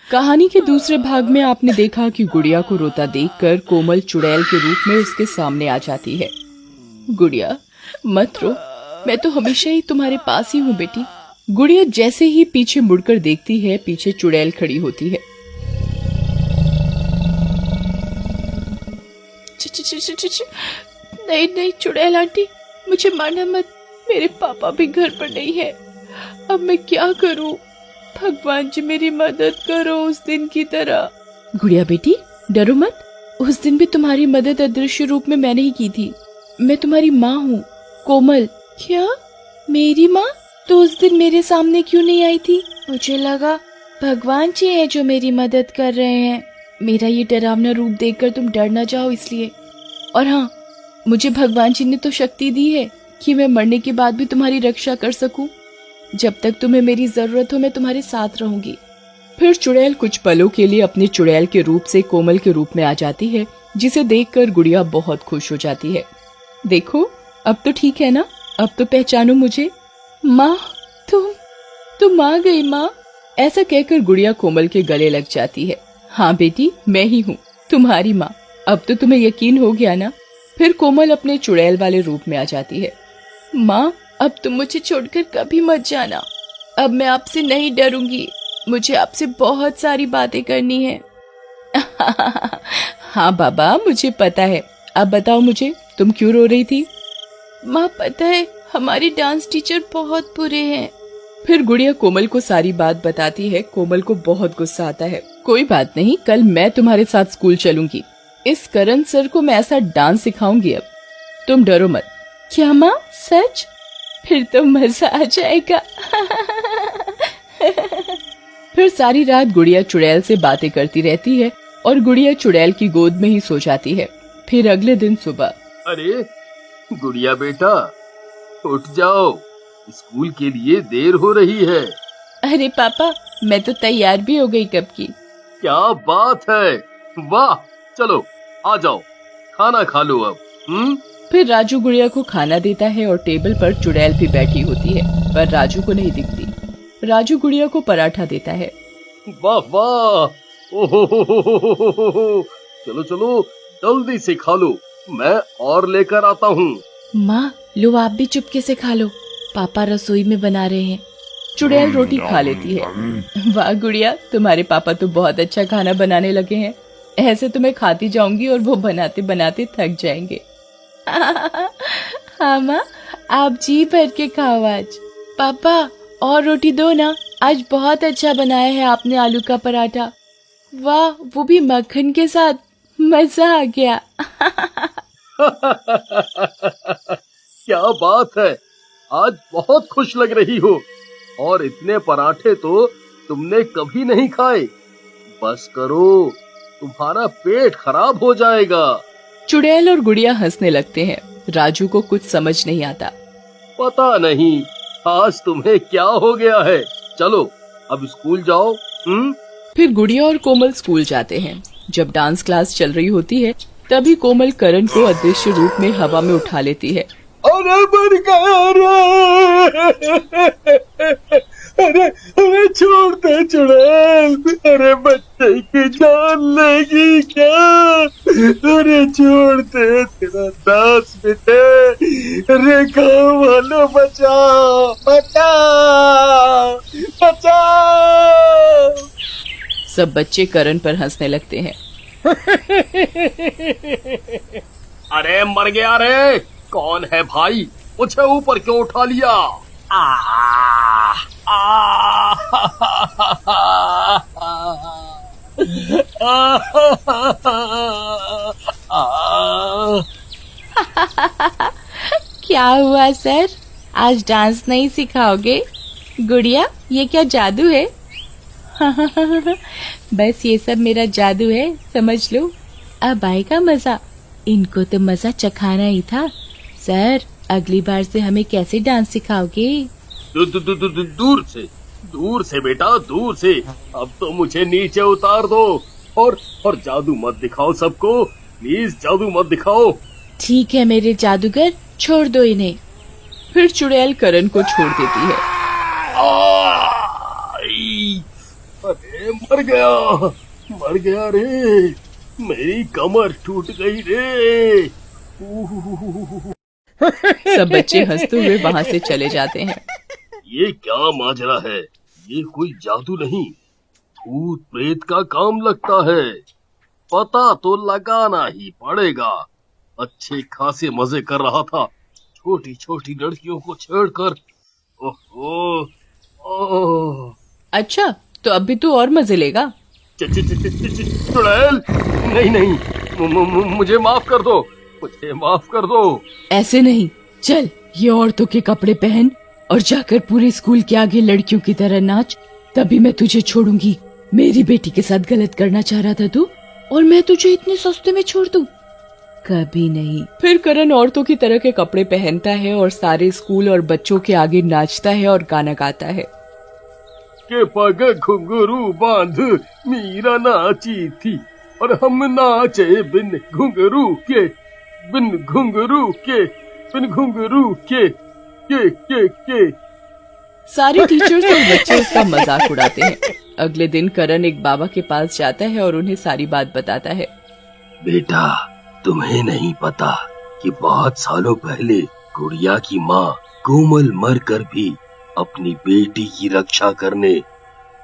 कहानी के दूसरे भाग में आपने देखा कि गुड़िया को रोता देखकर कोमल चुड़ैल के रूप में उसके सामने आ जाती है। गुड़िया मत रो, मैं तो हमेशा ही तुम्हारे पास ही हूँ बेटी। गुड़िया जैसे ही पीछे मुड़कर देखती है, पीछे चुड़ैल खड़ी होती है। नहीं नहीं चुड़ैल आंटी, मुझे मारना मत, मेरे पापा भी घर पर नहीं है। अब मैं क्या करूं? भगवान जी मेरी मदद करो उस दिन की तरह। गुड़िया बेटी डरो मत, उस दिन भी तुम्हारी मदद अदृश्य रूप में मैंने ही की थी। मैं तुम्हारी माँ हूँ, कोमल। क्या मेरी माँ? तो उस दिन मेरे सामने क्यों नहीं आई थी? मुझे लगा भगवान जी है जो मेरी मदद कर रहे हैं। मेरा ये डरावना रूप देखकर तुम डर न जाओ इसलिए। और हाँ, मुझे भगवान जी ने तो शक्ति दी है कि मैं मरने के बाद भी तुम्हारी रक्षा कर सकूं। जब तक तुम्हें मेरी जरूरत हो मैं तुम्हारे साथ रहूंगी। फिर चुड़ैल कुछ पलों के लिए अपने चुड़ैल के रूप से कोमल के रूप में आ जाती है, जिसे देखकर गुड़िया बहुत खुश हो जाती है। देखो अब तो ठीक है ना, अब तो पहचानो मुझे। माँ तुम आ गई माँ। ऐसा कहकर गुड़िया कोमल के गले लग जाती है। हाँ बेटी, मैं ही हूँ तुम्हारी माँ। अब तो तुम्हें यकीन हो गया ना। फिर कोमल अपने चुड़ैल वाले रूप में आ जाती है। माँ अब तुम मुझे छोड़कर कभी मत जाना। अब मैं आपसे नहीं डरूंगी, मुझे आपसे बहुत सारी बातें करनी है। हाँ बाबा, मुझे पता है। अब बताओ मुझे, तुम क्यों रो रही थी? माँ पता है, हमारे डांस टीचर बहुत बुरे हैं। फिर गुड़िया कोमल को सारी बात बताती है। कोमल को बहुत गुस्सा आता है। कोई बात नहीं, कल मैं तुम्हारे साथ स्कूल चलूंगी। इस करण सर को मैं ऐसा डांस सिखाऊंगी। अब तुम डरो मत। क्या माँ, सच? फिर तो मजा आ जाएगा। फिर सारी रात गुड़िया चुड़ैल से बातें करती रहती है और गुड़िया चुड़ैल की गोद में ही सो जाती है। फिर अगले दिन सुबह, अरे गुड़िया बेटा, उठ जाओ, स्कूल के लिए देर हो रही है। अरे पापा, मैं तो तैयार भी हो गई कब की। क्या बात है, वाह। चलो आ जाओ, खाना खा लो अब। फिर राजू गुड़िया को खाना देता है और टेबल पर चुड़ैल भी बैठी होती है, पर राजू को नहीं दिखती। राजू गुड़िया को पराठा देता है। वाह वाह, ओहो, चलो चलो जल्दी से खा लो, मैं और लेकर आता हूँ। माँ लो, आप भी चुपके से खा लो, पापा रसोई में बना रहे हैं। चुड़ैल रोटी खा लेती है। वाह गुड़िया, तुम्हारे पापा तो बहुत अच्छा खाना बनाने लगे हैं। ऐसे तो मैं खाती जाऊंगी और वो बनाते बनाते थक जाएंगे। हाँ माँ, आप जी भर के खाओ आज। पापा और रोटी दो ना, आज बहुत अच्छा बनाया है आपने आलू का पराठा। वाह, वो भी मक्खन के साथ, मजा आ गया। क्या बात है, आज बहुत खुश लग रही हो। और इतने पराठे तो तुमने कभी नहीं खाए। बस करो, तुम्हारा पेट खराब हो जाएगा। चुड़ैल और गुड़िया हंसने लगते हैं। राजू को कुछ समझ नहीं आता। पता नहीं आज तुम्हें क्या हो गया है। चलो अब स्कूल जाओ। फिर गुड़िया और कोमल स्कूल जाते हैं। जब डांस क्लास चल रही होती है, तभी कोमल करण को अदृश्य रूप में हवा में उठा लेती है। अरे मर गया रे, अरे छोड़ दे चुड़ैल, अरे बच्चे की जान लेगी क्या? अरे छोड़ दे, तेरा दास बेटे। अरे गाँव वालों बचाओ, बचाओ, बचाओ। सब बच्चे करण पर हंसने लगते हैं। अरे मर गया रे, कौन है भाई, मुझे ऊपर क्यों उठा लिया? क्या हुआ सर, आज डांस नहीं सिखाओगे? गुड़िया, ये क्या जादू है? बस ये सब मेरा जादू है, समझ लो। अब आएगा मजा। इनको तो मजा चखाना ही था। सर, अगली बार से हमें कैसे डांस सिखाओगे? दूर से बेटा, दूर से। अब तो मुझे नीचे उतार दो और जादू मत दिखाओ सबको, प्लीज जादू मत दिखाओ। ठीक है मेरे जादूगर, छोड़ दो इन्हें। फिर चुड़ैल करण को छोड़ देती है। अरे मर गया रे, मेरी कमर टूट गई रे। सब बच्चे हंसते हुए वहाँ से चले जाते हैं। ये क्या माजरा है? ये कोई जादू नहीं, भूत प्रेत का काम लगता है। पता तो लगाना ही पड़ेगा। अच्छे खासे मजे कर रहा था, छोटी छोटी लड़कियों को छेड़कर। ओहो, ओह। अच्छा, तो अब भी तू और मजे लेगा? चुड़ैल, नहीं, मुझे माफ कर दो, मुझे माफ कर दो। ऐसे नहीं, चल ये औरतों के कपड़े पहन और जाकर पूरे स्कूल के आगे लड़कियों की तरह नाच, तभी मैं तुझे छोड़ूंगी। मेरी बेटी के साथ गलत करना चाह रहा था तू, और मैं तुझे इतने सस्ते में छोड़ दूं? कभी नहीं। फिर करण औरतों की तरह के कपड़े पहनता है और सारे स्कूल और बच्चों के आगे नाचता है और गाना गाता है। के पग घुंघरू बांध मीरा नाची थी, और हम नाचे बिन घुंघरू के, बिन घुंघरू के, बिन घुंघरू के। सारे टीचर्स और बच्चे उसका मजाक उड़ाते हैं। अगले दिन करण एक बाबा के पास जाता है और उन्हें सारी बात बताता है। बेटा, तुम्हें नहीं पता कि बहुत सालों पहले गुड़िया की माँ कोमल मरकर भी अपनी बेटी की रक्षा करने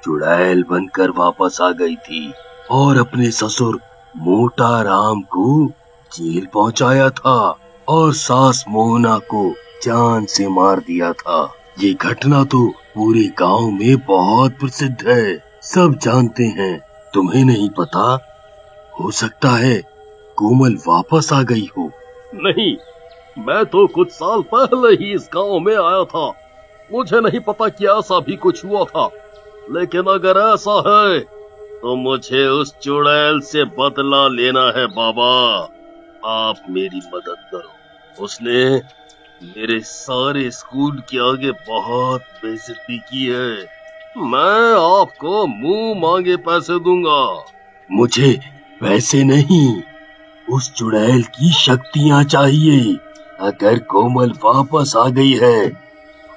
चुड़ैल बनकर वापस आ गई थी, और अपने ससुर मोटा राम को जेल पहुंचाया था, और सास मोहना को जान से मार दिया था। ये घटना तो पूरे गांव में बहुत प्रसिद्ध है, सब जानते हैं। तुम्हें नहीं पता? हो सकता है कोमल वापस आ गई हो। नहीं, मैं तो कुछ साल पहले ही इस गांव में आया था, मुझे नहीं पता कि ऐसा भी कुछ हुआ था। लेकिन अगर ऐसा है तो मुझे उस चुड़ैल से बदला लेना है बाबा। आप मेरी मदद करो। उसने मेरे सारे स्कूल के आगे बहुत बेइज्जती की है। मैं आपको मुंह मांगे पैसे दूंगा। मुझे पैसे नहीं, उस चुड़ैल की शक्तियाँ चाहिए। अगर कोमल वापस आ गई है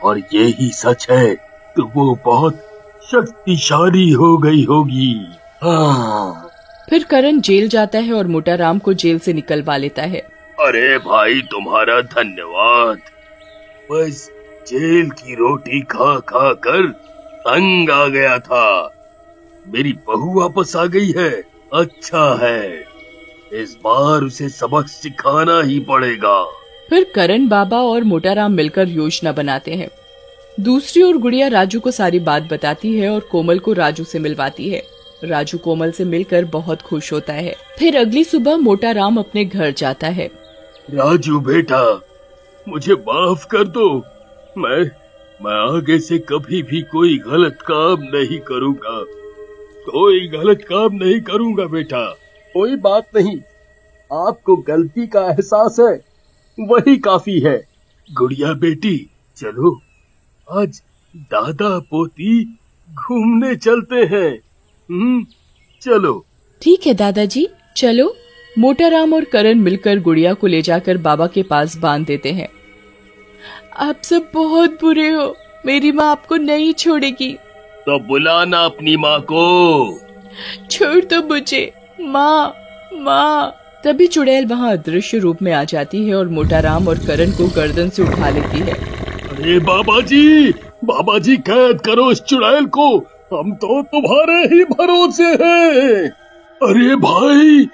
और ये ही सच है तो वो बहुत शक्तिशाली हो गई होगी। हाँ। फिर करण जेल जाता है और मोटा राम को जेल से निकलवा लेता है। अरे भाई, तुम्हारा धन्यवाद। बस जेल की रोटी खा खा कर तंग आ गया था। मेरी बहू वापस आ गई है, अच्छा है। इस बार उसे सबक सिखाना ही पड़ेगा। फिर करण बाबा और मोटा राम मिलकर योजना बनाते हैं। दूसरी ओर गुड़िया राजू को सारी बात बताती है और कोमल को राजू से मिलवाती है। राजू कोमल से मिलकर बहुत खुश होता है। फिर अगली सुबह मोटा राम अपने घर जाता है। राजू बेटा, मुझे माफ कर दो। मैं आगे से कभी भी कोई गलत काम नहीं करूँगा। कोई गलत काम नहीं करूँगा बेटा। कोई बात नहीं, आपको गलती का एहसास है, वही काफी है। गुड़िया बेटी, चलो आज दादा पोती घूमने चलते हैं। चलो। ठीक है दादाजी, चलो। मोटा राम और करण मिलकर गुड़िया को ले जाकर बाबा के पास बांध देते हैं। आप सब बहुत बुरे हो, मेरी माँ आपको नहीं छोड़ेगी। तो बुलाना अपनी माँ को। छोड़ दो मुझे, माँ, माँ। तभी चुड़ैल वहाँ अदृश्य रूप में आ जाती है और मोटा राम और करण को गर्दन से उठा लेती है। अरे बाबा जी कैद करो इस चुड़ैल को, हम तो तुम्हारे ही भरोसे हैं। अरे भाई,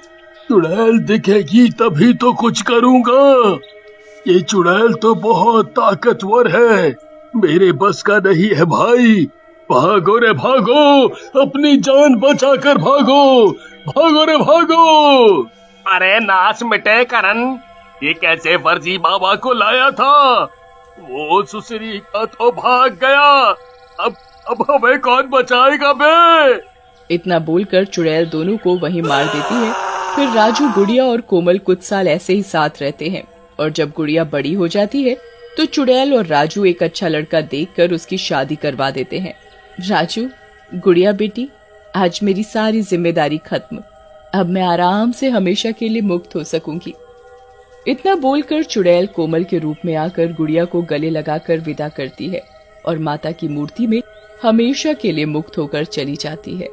चुड़ैल दिखेगी तभी तो कुछ करूँगा। ये चुड़ैल तो बहुत ताकतवर है, मेरे बस का नहीं है भाई। भागो रे भागो, अपनी जान बचाकर भागो, भागो रे भागो। अरे नाच मिटे करण, ये कैसे फर्जी बाबा को लाया था? वो सुसरी का तो भाग गया, अब हमें कौन बचाएगा बे? इतना बोलकर चुड़ैल दोनों को वहीं मार देती है। फिर राजू, गुड़िया और कोमल कुछ साल ऐसे ही साथ रहते हैं, और जब गुड़िया बड़ी हो जाती है तो चुड़ैल और राजू एक अच्छा लड़का देखकर उसकी शादी करवा देते हैं। राजू, गुड़िया बेटी, आज मेरी सारी जिम्मेदारी खत्म। अब मैं आराम से हमेशा के लिए मुक्त हो सकूंगी। इतना बोलकर चुड़ैल कोमल के रूप में आकर गुड़िया को गले लगाकर विदा करती है और माता की मूर्ति में हमेशा के लिए मुक्त होकर चली जाती है।